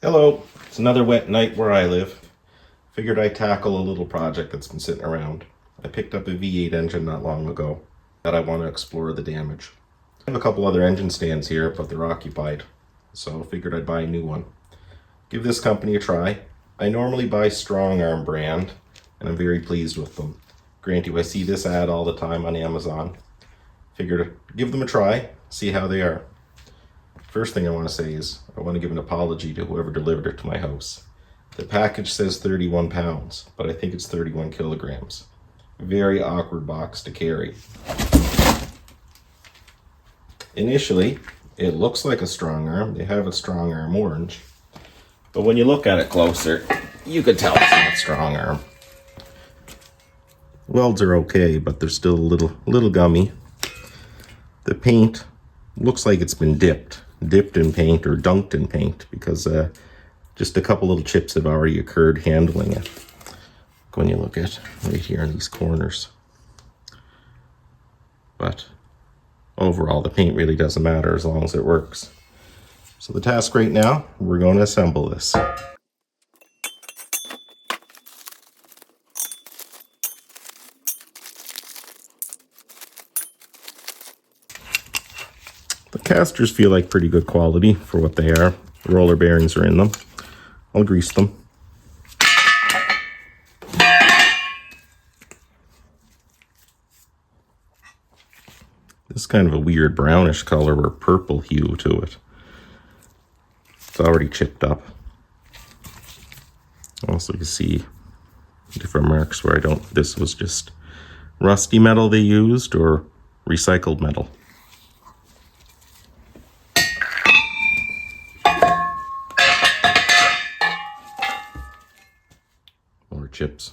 Hello, it's another wet night where I live. Figured I'd tackle a little project that's been sitting around. I picked up a V8 engine not long ago that I want to explore the damage. I have a couple other engine stands here, but they're occupied, so figured I'd buy a new one. Give this company a try. I normally buy Strong Arm brand, and I'm very pleased with them. Grant you, I see this ad all the time on Amazon. Figured give them a try, see how they are. First thing I want to say is I want to give an apology to whoever delivered it to my house. The package says 31 pounds, but I think it's 31 kilograms. Very awkward box to carry. Initially, it looks like a Strong Arm. They have a Strong Arm orange. But when you look at it closer, you could tell it's not Strong Arm. Welds are okay, but they're still a little gummy. The paint looks like it's been dipped in paint or dunked in paint because just a couple little chips have already occurred handling it. When you look at right here in these corners. But overall, the paint really doesn't matter as long as it works. So the task right now, we're going to assemble this. The casters feel like pretty good quality for what they are. The roller bearings are in them. I'll grease them. This is kind of a weird brownish color or purple hue to it. It's already chipped up. Also, you can see different marks where this was just rusty metal they used or recycled metal. More chips.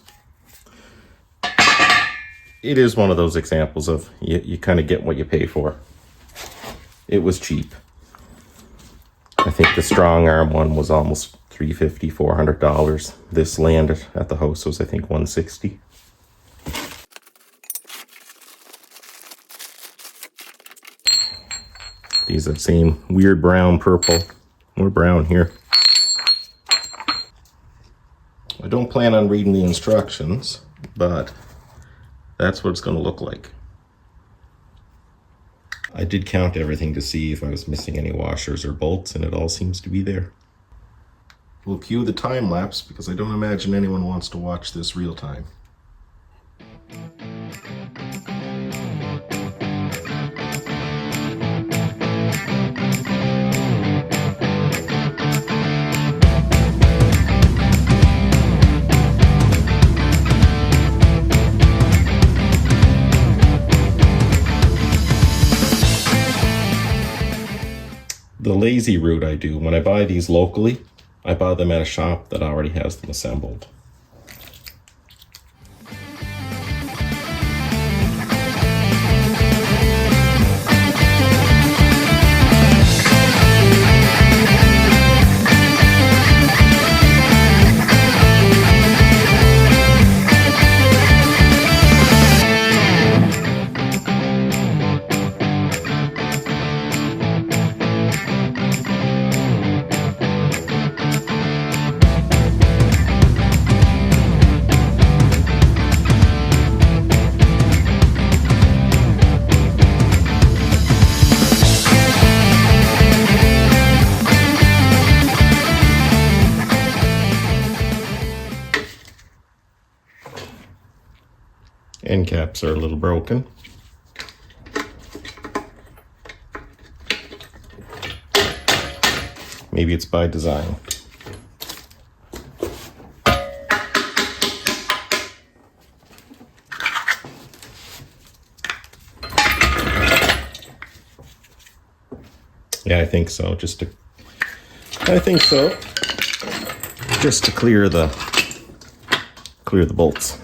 It is one of those examples of you kind of get what you pay for. It was cheap. I think the Strong Arm one was almost $350, $400. This landed at the house was, I think, $160. These are the same weird brown, purple. More brown here. I don't plan on reading the instructions, but that's what it's going to look like. I did count everything to see if I was missing any washers or bolts, and it all seems to be there. We'll cue the time lapse because I don't imagine anyone wants to watch this real time. The lazy route I do, when I buy these locally, I buy them at a shop that already has them assembled. End caps are a little broken. Maybe it's by design. Yeah, I think so. Just to clear the bolts.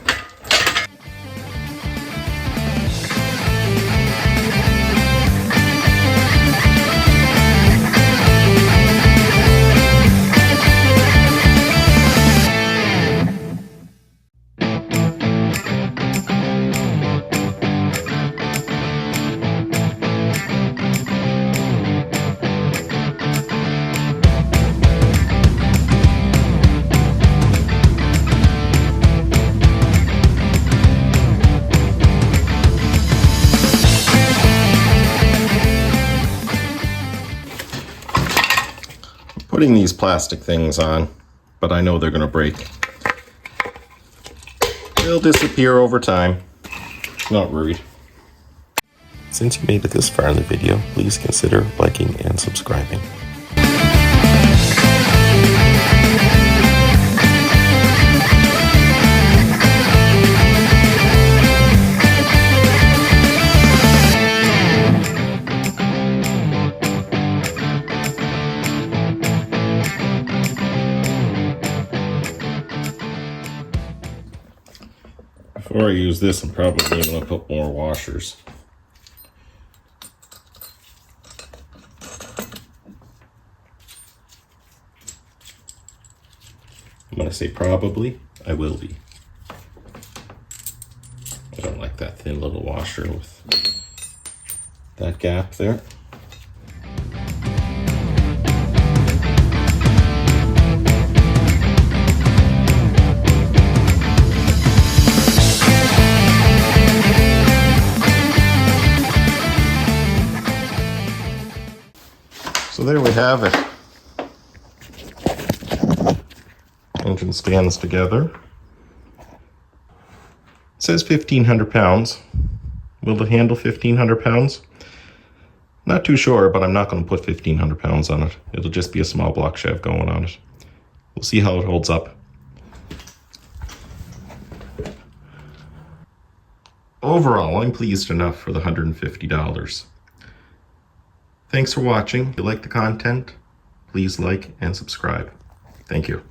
putting these plastic things on, but I know they're going to break. They'll disappear over time. Not worried. Since you made it this far in the video, please consider liking and subscribing. Before I use this, I'm probably going to put more washers. I'm going to say probably, I will be. I don't like that thin little washer with that gap there. So there we have it. Engine stands together. It says 1,500 pounds. Will it handle 1,500 pounds? Not too sure, but I'm not going to put 1,500 pounds on it. It'll just be a small block Chev going on it. We'll see how it holds up. Overall, I'm pleased enough for the $150. Thanks for watching. If you like the content, please like and subscribe. Thank you.